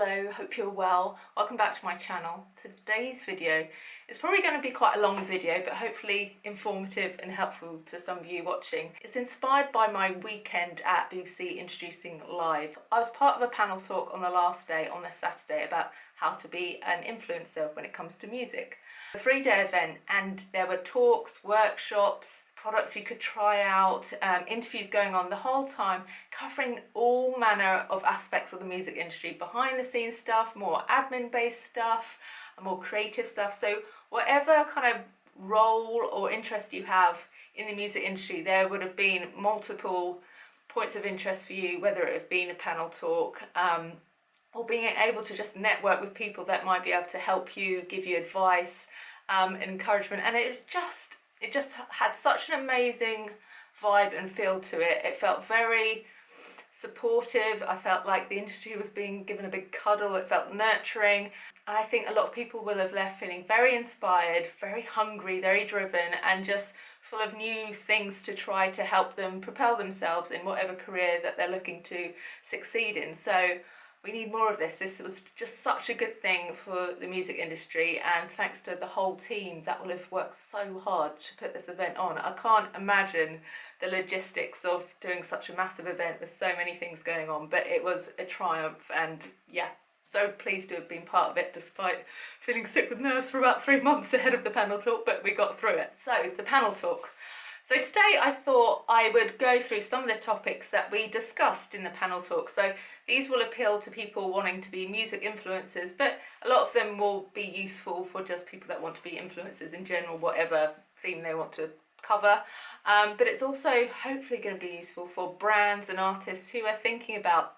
Hello, hope you're well. Welcome back to my channel. Today's video is probably going to be quite a long video, but hopefully informative and helpful to some of you watching. It's inspired by my weekend at BBC Introducing Live. I was part of a panel talk on the last day, on the Saturday, about how to be an influencer when it comes to music. A 3-day event, and there were talks, workshops, products you could try out, interviews going on the whole time, covering all manner of aspects of the music industry, behind the scenes stuff, more admin based stuff, and more creative stuff. So whatever kind of role or interest you have in the music industry, there would have been multiple points of interest for you, whether it have been a panel talk, or being able to just network with people that might be able to help you, give you advice, and encouragement. And it just had such an amazing vibe and feel to it. It felt very supportive. I felt like the industry was being given a big cuddle. It felt nurturing. And I think a lot of people will have left feeling very inspired, very hungry, very driven, and just full of new things to try to help them propel themselves in whatever career that they're looking to succeed in. So we need more of this. This was just such a good thing for the music industry, and thanks to the whole team that will have worked so hard to put this event on. I can't imagine the logistics of doing such a massive event with so many things going on, but it was a triumph, and yeah, so pleased to have been part of it despite feeling sick with nerves for about 3 months ahead of the panel talk, but we got through it. So the panel talk. So today I thought I would go through some of the topics that we discussed in the panel talk. So these will appeal to people wanting to be music influencers, but a lot of them will be useful for just people that want to be influencers in general, whatever theme they want to cover. But it's also hopefully going to be useful for brands and artists who are thinking about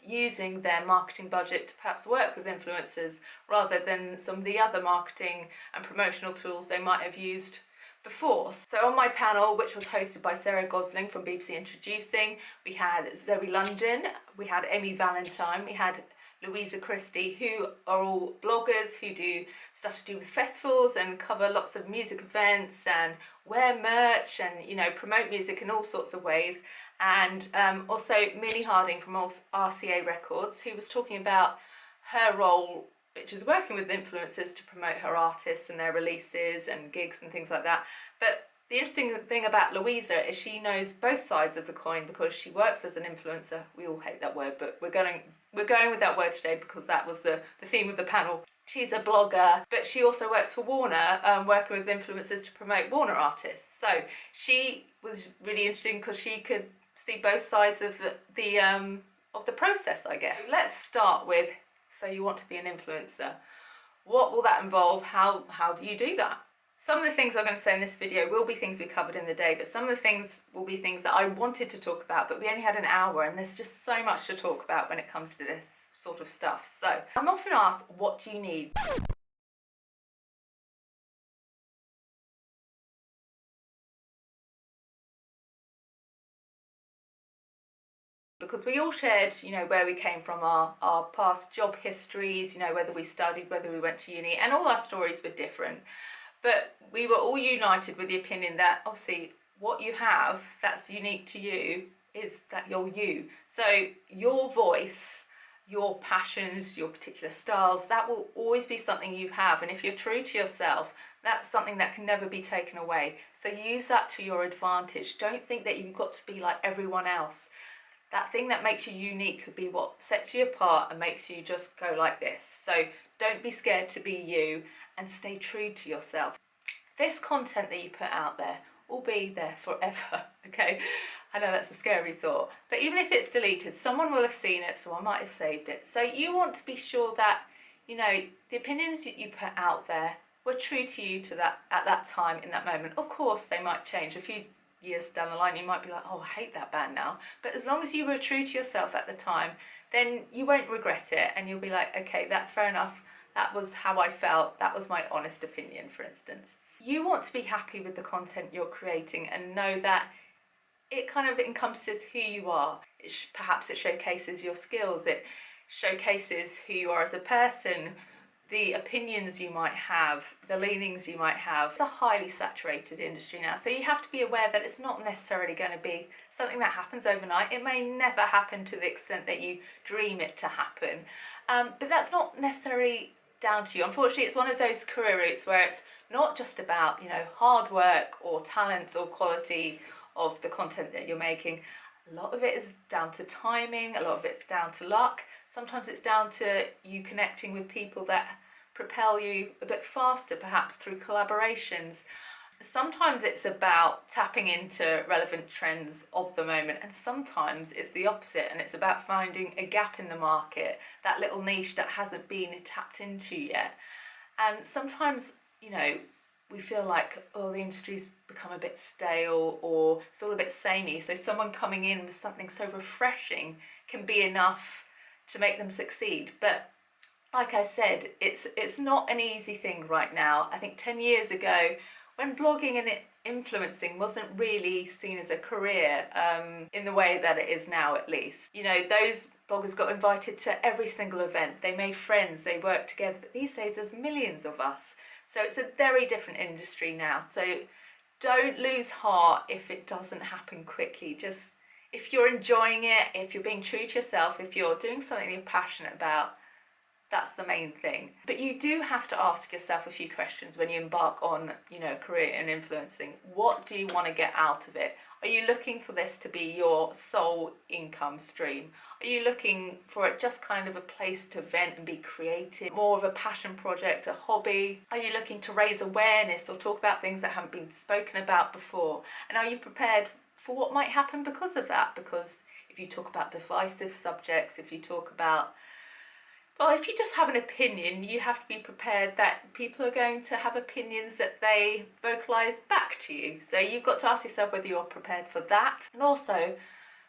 using their marketing budget to perhaps work with influencers rather than some of the other marketing and promotional tools they might have used before. So on my panel, which was hosted by Sarah Gosling from BBC Introducing, we had Zoe London, we had Amy Valentine, we had Louisa Christie, who are all bloggers who do stuff to do with festivals and cover lots of music events and wear merch and, you know, promote music in all sorts of ways. And also Millie Harding from RCA Records, who was talking about her role, which is working with influencers to promote her artists and their releases and gigs and things like that. But the interesting thing about Louisa is she knows both sides of the coin because she works as an influencer. We all hate that word, but we're going with that word today because that was the theme of the panel. She's a blogger, but she also works for Warner, working with influencers to promote Warner artists. So she was really interesting because she could see both sides of the process, I guess. Let's start with, so you want to be an influencer. What will that involve? How do you do that? Some of the things I'm going to say in this video will be things we covered in the day, but some of the things will be things that I wanted to talk about, but we only had an hour and there's just so much to talk about when it comes to this sort of stuff. So I'm often asked, what do you need? Because we all shared, you know, where we came from, our past job histories, you know, whether we studied, whether we went to uni, and all our stories were different. But we were all united with the opinion that obviously what you have that's unique to you is that you're you. So your voice, your passions, your particular styles, that will always be something you have. And if you're true to yourself, that's something that can never be taken away. So use that to your advantage. Don't think that you've got to be like everyone else. That thing that makes you unique could be what sets you apart and makes you just go like this. So don't be scared to be you and stay true to yourself. This content that you put out there will be there forever, okay? I know that's a scary thought, but even if it's deleted, someone will have seen it, so I might have saved it. So you want to be sure that, you know, the opinions that you put out there were true to you to that at that time, in that moment. Of course, they might change. A few years down the line, you might be like, oh, I hate that band now. But as long as you were true to yourself at the time, then you won't regret it, and you'll be like, okay, that's fair enough. That was how I felt. That was my honest opinion, for instance. You want to be happy with the content you're creating and know that it kind of encompasses who you are. Perhaps it showcases your skills. It showcases who you are as a person, the opinions you might have, the leanings you might have. It's a highly saturated industry now, so you have to be aware that it's not necessarily going to be something that happens overnight. It may never happen to the extent that you dream it to happen, but that's not necessarily down to you. Unfortunately, it's one of those career routes where it's not just about, you know, hard work or talent or quality of the content that you're making. A lot of it is down to timing, a lot of it's down to luck. Sometimes it's down to you connecting with people that propel you a bit faster, perhaps through collaborations. Sometimes it's about tapping into relevant trends of the moment, and sometimes it's the opposite, and it's about finding a gap in the market, that little niche that hasn't been tapped into yet. And sometimes, you know, we feel like, oh, the industry's become a bit stale or it's all a bit samey. So someone coming in with something so refreshing can be enough to make them succeed. But like I said, it's not an easy thing right now. I think 10 years ago, when blogging and influencing wasn't really seen as a career in the way that it is now, at least. You know, those bloggers got invited to every single event. They made friends, they worked together. But these days there's millions of us. So it's a very different industry now. So don't lose heart if it doesn't happen quickly. Just, if you're enjoying it, if you're being true to yourself, if you're doing something you're passionate about, that's the main thing. But you do have to ask yourself a few questions when you embark on, you know, a career in influencing. What do you want to get out of it? Are you looking for this to be your sole income stream? Are you looking for it just kind of a place to vent and be creative, more of a passion project, a hobby? Are you looking to raise awareness or talk about things that haven't been spoken about before? And are you prepared for what might happen because of that? Because if you talk about divisive subjects, if you talk about, well, if you just have an opinion, you have to be prepared that people are going to have opinions that they vocalise back to you. So you've got to ask yourself whether you're prepared for that. And also,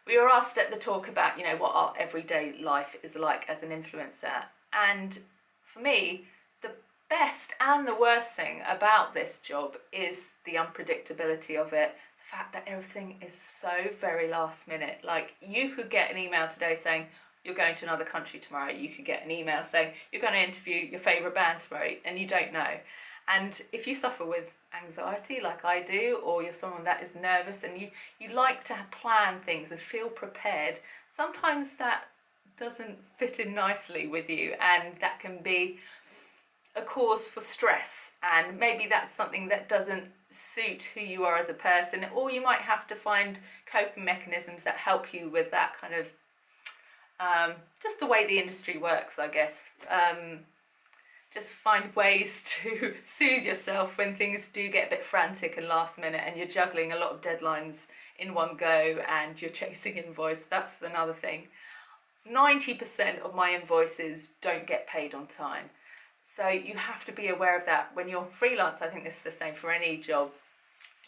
we were asked at the talk about, you know, what our everyday life is like as an influencer. And for me, the best and the worst thing about this job is the unpredictability of it. The fact that everything is so very last minute. Like, you could get an email today saying, you're going to another country tomorrow. You could get an email saying you're going to interview your favourite band tomorrow, and you don't know. And if you suffer with anxiety like I do, or you're someone that is nervous and you like to plan things and feel prepared, sometimes that doesn't fit in nicely with you, and that can be a cause for stress, and maybe that's something that doesn't suit who you are as a person, or you might have to find coping mechanisms that help you with that kind of just the way the industry works, I guess. Just find ways to soothe yourself when things do get a bit frantic and last minute, and you're juggling a lot of deadlines in one go and you're chasing invoice. That's another thing. 90% of my invoices don't get paid on time. So you have to be aware of that. When you're freelance, I think this is the same for any job.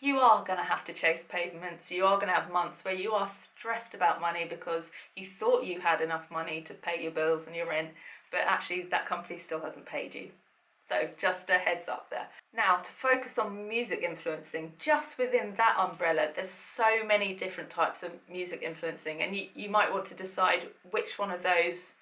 You are going to have to chase payments. You are going to have months where you are stressed about money because you thought you had enough money to pay your bills and your rent, but actually that company still hasn't paid you. So just a heads up there. Now, to focus on music influencing, just within that umbrella, there's so many different types of music influencing, and you might want to decide which one of those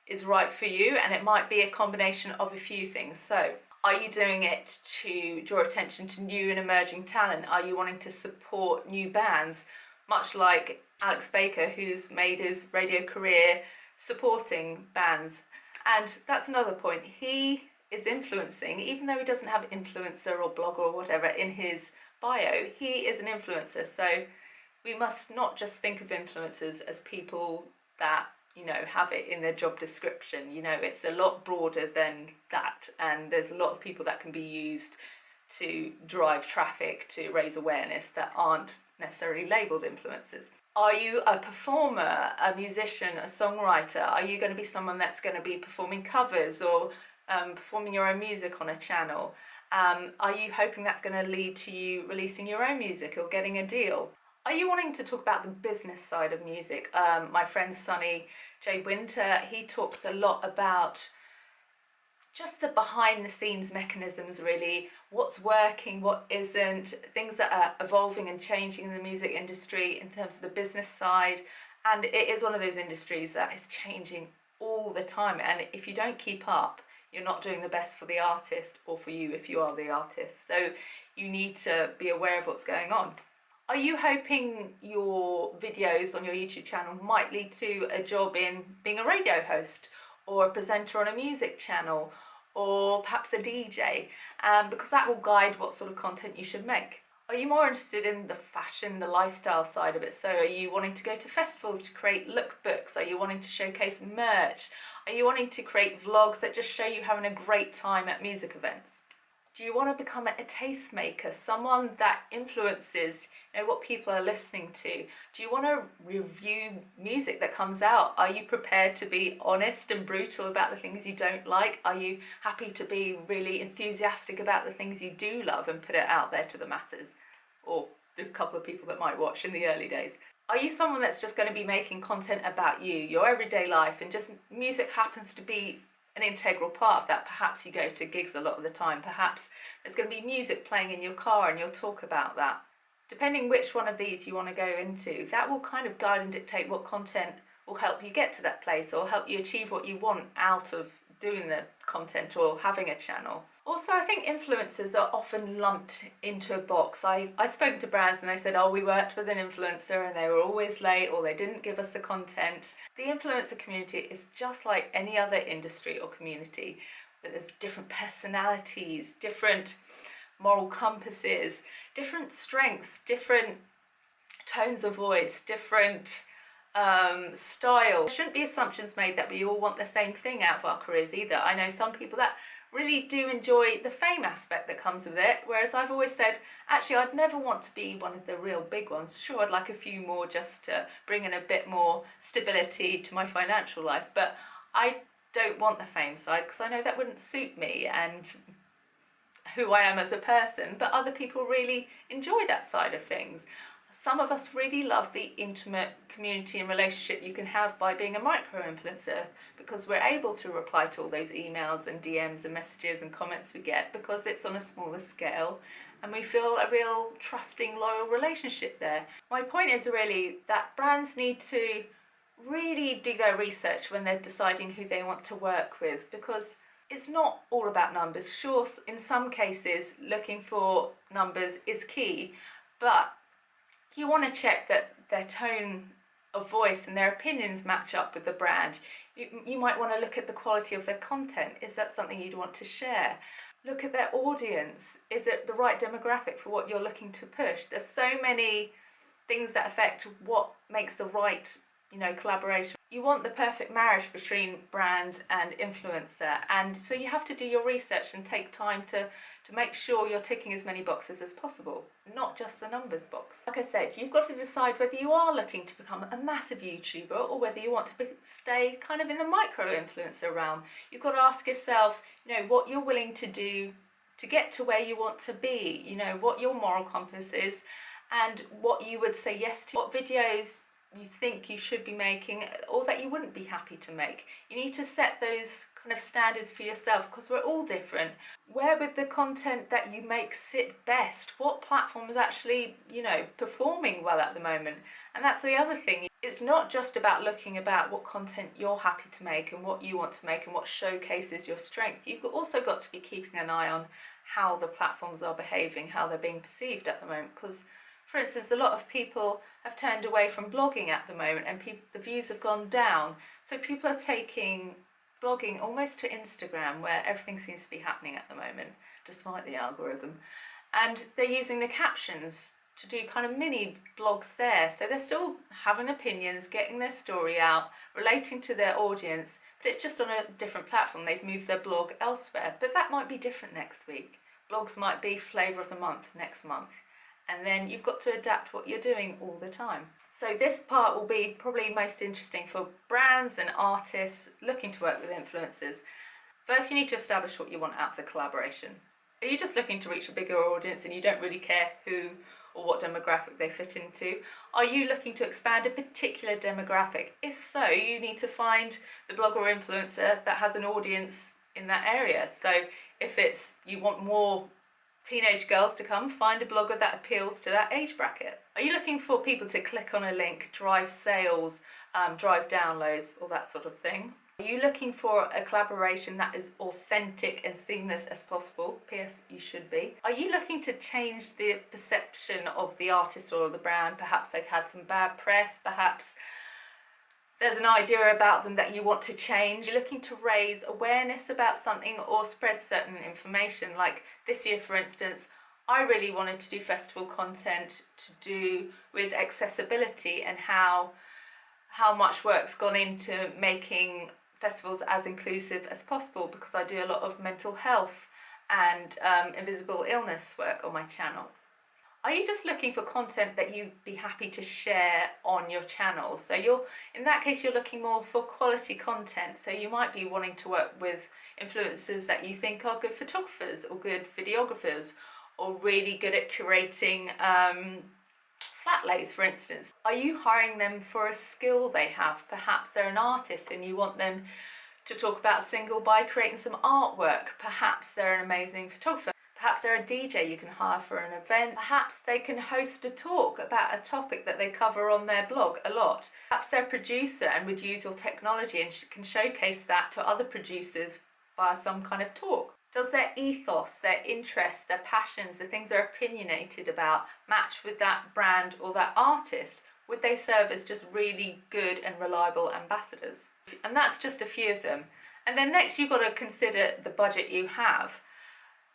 is right for you, and it might be a combination of a few things. So, are you doing it to draw attention to new and emerging talent? Are you wanting to support new bands? Much like Alex Baker, who's made his radio career supporting bands. And that's another point. He is influencing, even though he doesn't have influencer or blogger or whatever in his bio, he is an influencer. So we must not just think of influencers as people that, you know, have it in their job description. You know, it's a lot broader than that, and there's a lot of people that can be used to drive traffic, to raise awareness, that aren't necessarily labelled influencers. Are you a performer, a musician, a songwriter? Are you going to be someone that's going to be performing covers or performing your own music on a channel? Are you hoping that's going to lead to you releasing your own music or getting a deal? Are you wanting to talk about the business side of music? My friend Sonny J. Winter, he talks a lot about just the behind the scenes mechanisms, really, what's working, what isn't, things that are evolving and changing in the music industry in terms of the business side. And it is one of those industries that is changing all the time, and if you don't keep up, you're not doing the best for the artist or for you if you are the artist. So you need to be aware of what's going on. Are you hoping your videos on your YouTube channel might lead to a job in being a radio host or a presenter on a music channel or perhaps a DJ? Because that will guide what sort of content you should make. Are you more interested in the fashion, the lifestyle side of it? So are you wanting to go to festivals to create lookbooks? Are you wanting to showcase merch? Are you wanting to create vlogs that just show you having a great time at music events? Do you want to become a tastemaker, someone that influences, what people are listening to? Do you want to review music that comes out? Are you prepared to be honest and brutal about the things you don't like? Are you happy to be really enthusiastic about the things you do love and put it out there to the masses? Or the couple of people that might watch in the early days. Are you someone that's just going to be making content about you, your everyday life, and just music happens to be an integral part of that? Perhaps you go to gigs a lot of the time, perhaps there's going to be music playing in your car and you'll talk about that. Depending which one of these you want to go into, that will kind of guide and dictate what content will help you get to that place or help you achieve what you want out of doing the content or having a channel. Also, I think influencers are often lumped into a box. I spoke to brands and they said, oh, we worked with an influencer and they were always late or they didn't give us the content. The influencer community is just like any other industry or community, but there's different personalities, different moral compasses, different strengths, different tones of voice, different style. There shouldn't be assumptions made that we all want the same thing out of our careers either. I know some people that really do enjoy the fame aspect that comes with it, whereas I've always said, actually, I'd never want to be one of the real big ones. Sure, I'd like a few more just to bring in a bit more stability to my financial life, but I don't want the fame side because I know that wouldn't suit me and who I am as a person, but other people really enjoy that side of things. Some of us really love the intimate community and relationship you can have by being a micro-influencer, because we're able to reply to all those emails and DMs and messages and comments we get because it's on a smaller scale and we feel a real trusting, loyal relationship there. My point is really that brands need to really do their research when they're deciding who they want to work with, because it's not all about numbers. Sure, in some cases looking for numbers is key, but you want to check that their tone of voice and their opinions match up with the brand. You might want to look at the quality of their content. Is that something you'd want to share? Look at their audience. Is it the right demographic for what you're looking to push? There's so many things that affect what makes the right, collaboration. You want the perfect marriage between brand and influencer, and so you have to do your research and take time to make sure you're ticking as many boxes as possible, not just the numbers box. Like I said, you've got to decide whether you are looking to become a massive YouTuber or whether you want to stay kind of in the micro-influencer realm. You've got to ask yourself, what you're willing to do to get to where you want to be, what your moral compass is and what you would say yes to, what videos you think you should be making or that you wouldn't be happy to make. You need to set those kind of standards for yourself because we're all different. Where would the content that you make sit best? What platform is actually, performing well at the moment? And that's the other thing. It's not just about looking about what content you're happy to make and what you want to make and what showcases your strength. You've also got to be keeping an eye on how the platforms are behaving, how they're being perceived at the moment, because for instance, a lot of people have turned away from blogging at the moment and the views have gone down. So people are taking blogging almost to Instagram, where everything seems to be happening at the moment, despite the algorithm. And they're using the captions to do kind of mini blogs there. So they're still having opinions, getting their story out, relating to their audience, but it's just on a different platform. They've moved their blog elsewhere, but that might be different next week. Blogs might be flavour of the month next month. And then you've got to adapt what you're doing all the time. So this part will be probably most interesting for brands and artists looking to work with influencers. First, you need to establish what you want out of the collaboration. Are you just looking to reach a bigger audience and you don't really care who or what demographic they fit into? Are you looking to expand a particular demographic? If so, you need to find the blogger or influencer that has an audience in that area. So if it's you want more teenage girls to come, find a blogger that appeals to that age bracket. Are you looking for people to click on a link, drive sales, drive downloads, all that sort of thing? Are you looking for a collaboration that is authentic and seamless as possible? P.S. You should be. Are you looking to change the perception of the artist or the brand? Perhaps they've had some bad press, perhaps there's an idea about them that you want to change. You're looking to raise awareness about something or spread certain information. Like this year, for instance, I really wanted to do festival content to do with accessibility and how much work's gone into making festivals as inclusive as possible, because I do a lot of mental health and invisible illness work on my channel. Are you just looking for content that you'd be happy to share on your channel? So in that case, you're looking more for quality content. So you might be wanting to work with influencers that you think are good photographers or good videographers or really good at curating flat lays, for instance. Are you hiring them for a skill they have? Perhaps they're an artist and you want them to talk about single by creating some artwork. Perhaps they're an amazing photographer. Perhaps they're a DJ you can hire for an event. Perhaps they can host a talk about a topic that they cover on their blog a lot. Perhaps they're a producer and would use your technology and can showcase that to other producers via some kind of talk. Does their ethos, their interests, their passions, the things they're opinionated about match with that brand or that artist? Would they serve as just really good and reliable ambassadors? And that's just a few of them. And then next you've got to consider the budget you have.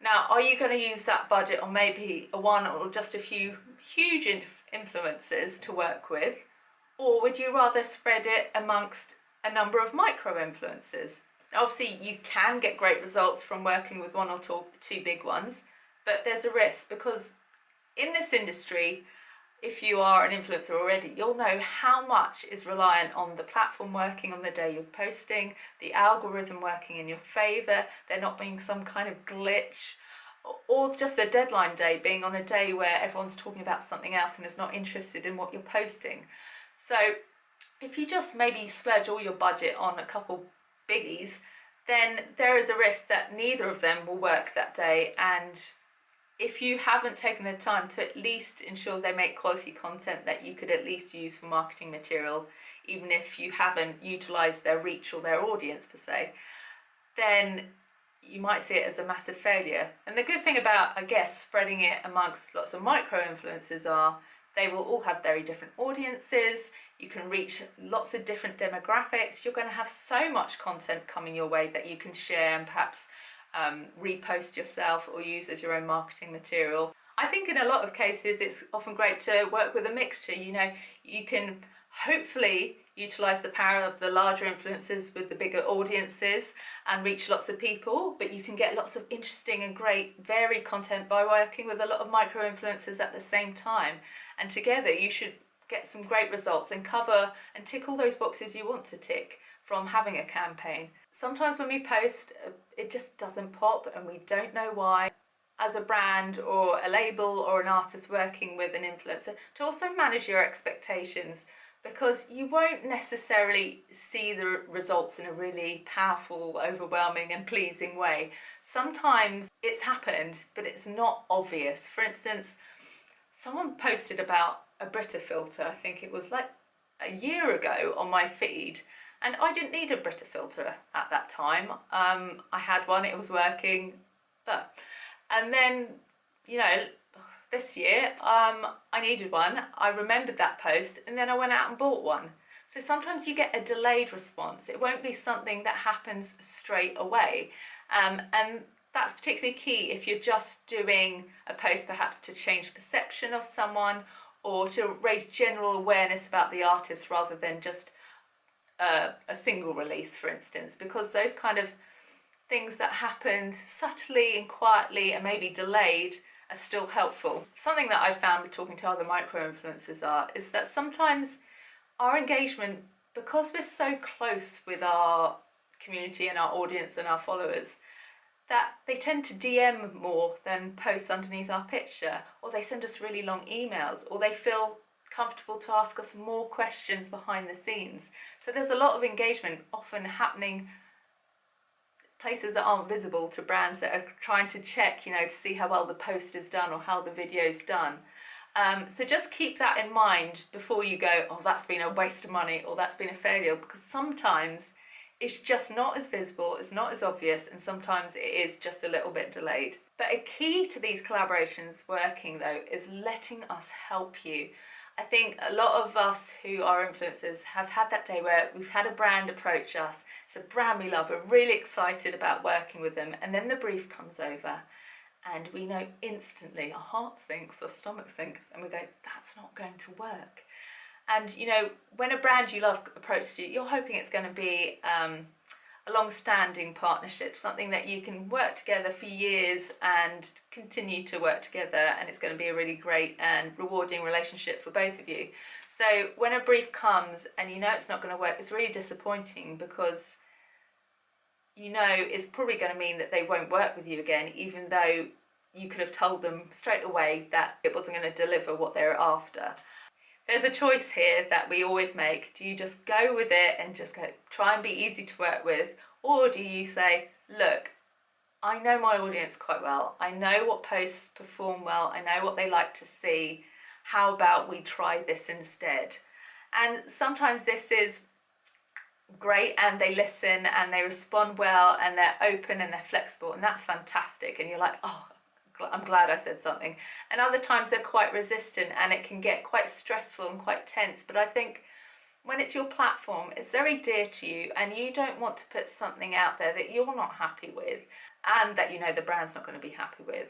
Now, are you going to use that budget on maybe one or just a few huge influencers to work with? Or would you rather spread it amongst a number of micro influencers? Obviously, you can get great results from working with one or two big ones, but there's a risk because in this industry, if you are an influencer already, you'll know how much is reliant on the platform working on the day you're posting, the algorithm working in your favour, there not being some kind of glitch, or just the deadline day being on a day where everyone's talking about something else and is not interested in what you're posting. So if you just maybe splurge all your budget on a couple biggies, then there is a risk that neither of them will work that day. And if you haven't taken the time to at least ensure they make quality content that you could at least use for marketing material, even if you haven't utilised their reach or their audience per se, then you might see it as a massive failure. And the good thing about, I guess, spreading it amongst lots of micro influencers are they will all have very different audiences. You can reach lots of different demographics. You're going to have so much content coming your way that you can share and perhaps repost yourself or use as your own marketing material. I think in a lot of cases it's often great to work with a mixture. You know, you can hopefully utilise the power of the larger influencers with the bigger audiences and reach lots of people, but you can get lots of interesting and great varied content by working with a lot of micro influencers at the same time. And together you should get some great results and cover and tick all those boxes you want to tick from having a campaign. Sometimes when we post, it just doesn't pop and we don't know why. As a brand or a label or an artist working with an influencer, to also manage your expectations, because you won't necessarily see the results in a really powerful, overwhelming and pleasing way. Sometimes it's happened, but it's not obvious. For instance, someone posted about a Brita filter, I think it was like a year ago on my feed, and I didn't need a Brita filter at that time. I had one, it was working, and then, you know, this year I needed one. I remembered that post and then I went out and bought one. So sometimes you get a delayed response. It won't be something that happens straight away. And that's particularly key if you're just doing a post perhaps to change perception of someone or to raise general awareness about the artist rather than just a single release, for instance, because those kind of things that happen subtly and quietly and maybe delayed are still helpful. Something that I've found with talking to other micro-influencers is that sometimes our engagement, because we're so close with our community and our audience and our followers, that they tend to DM more than post underneath our picture, or they send us really long emails, or they feel comfortable to ask us more questions behind the scenes. So there's a lot of engagement often happening places that aren't visible to brands that are trying to check, you know, to see how well the post is done or how the video's done. So just keep that in mind before you go, oh, that's been a waste of money or that's been a failure, because sometimes it's just not as visible, it's not as obvious, and sometimes it is just a little bit delayed. But a key to these collaborations working though is letting us help you. I think a lot of us who are influencers have had that day where we've had a brand approach us, it's a brand we love, we're really excited about working with them, and then the brief comes over and we know instantly, our heart sinks, our stomach sinks, and we go, that's not going to work. And you know, when a brand you love approaches you, you're hoping it's going to be a long-standing partnership, something that you can work together for years and continue to work together, and it's going to be a really great and rewarding relationship for both of you. So when a brief comes and you know it's not going to work, it's really disappointing, because you know it's probably going to mean that they won't work with you again, even though you could have told them straight away that it wasn't going to deliver what they're after. There's a choice here that we always make. Do you just go with it and just go try and be easy to work with, or do you say, look, I know my audience quite well, I know what posts perform well, I know what they like to see, how about we try this instead? And sometimes this is great and they listen and they respond well and they're open and they're flexible, and that's fantastic, and you're like, oh, I'm glad I said something. And other times they're quite resistant and it can get quite stressful and quite tense. But I think when it's your platform, it's very dear to you, and you don't want to put something out there that you're not happy with and that you know the brand's not going to be happy with.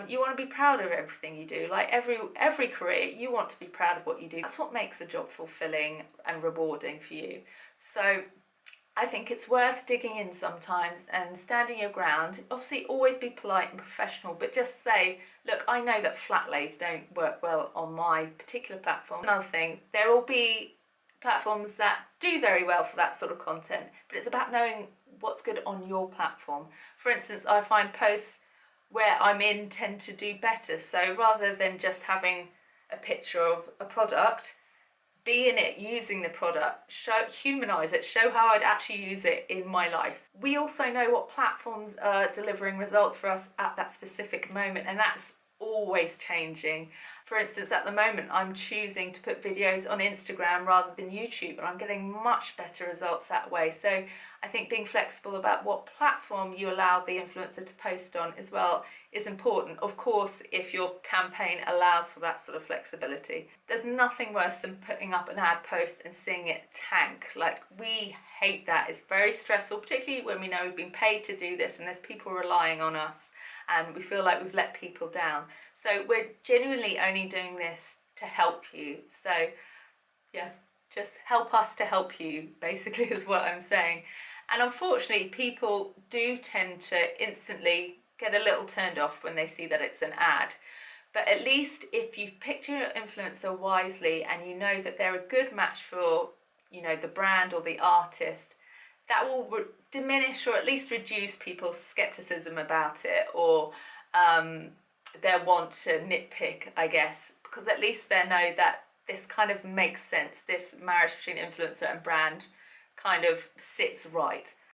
You want to be proud of everything you do. Like every career, you want to be proud of what you do. That's what makes a job fulfilling and rewarding for you. So I think it's worth digging in sometimes and standing your ground. Obviously always be polite and professional, but just say, look, I know that flat lays don't work well on my particular platform. Another thing, there will be platforms that do very well for that sort of content, but it's about knowing what's good on your platform. For instance, I find posts where I'm in tend to do better. So rather than just having a picture of a product, be in it, using the product, humanize it, show how I'd actually use it in my life. We also know what platforms are delivering results for us at that specific moment, and that's always changing. For instance, at the moment I'm choosing to put videos on Instagram rather than YouTube, and I'm getting much better results that way. So I think being flexible about what platform you allow the influencer to post on as well is important. Of course, if your campaign allows for that sort of flexibility. There's nothing worse than putting up an ad post and seeing it tank. Like, we hate that. It's very stressful, particularly when we know we've been paid to do this and there's people relying on us and we feel like we've let people down. So we're genuinely only doing this to help you. So yeah, just help us to help you, basically, is what I'm saying. And unfortunately, people do tend to instantly get a little turned off when they see that it's an ad. But at least if you've picked your influencer wisely and you know that they're a good match for, you know, the brand or the artist, that will diminish or at least reduce people's skepticism about it, or their want to nitpick, I guess, because at least they know that this kind of makes sense. This marriage between influencer and brand kind of sits right.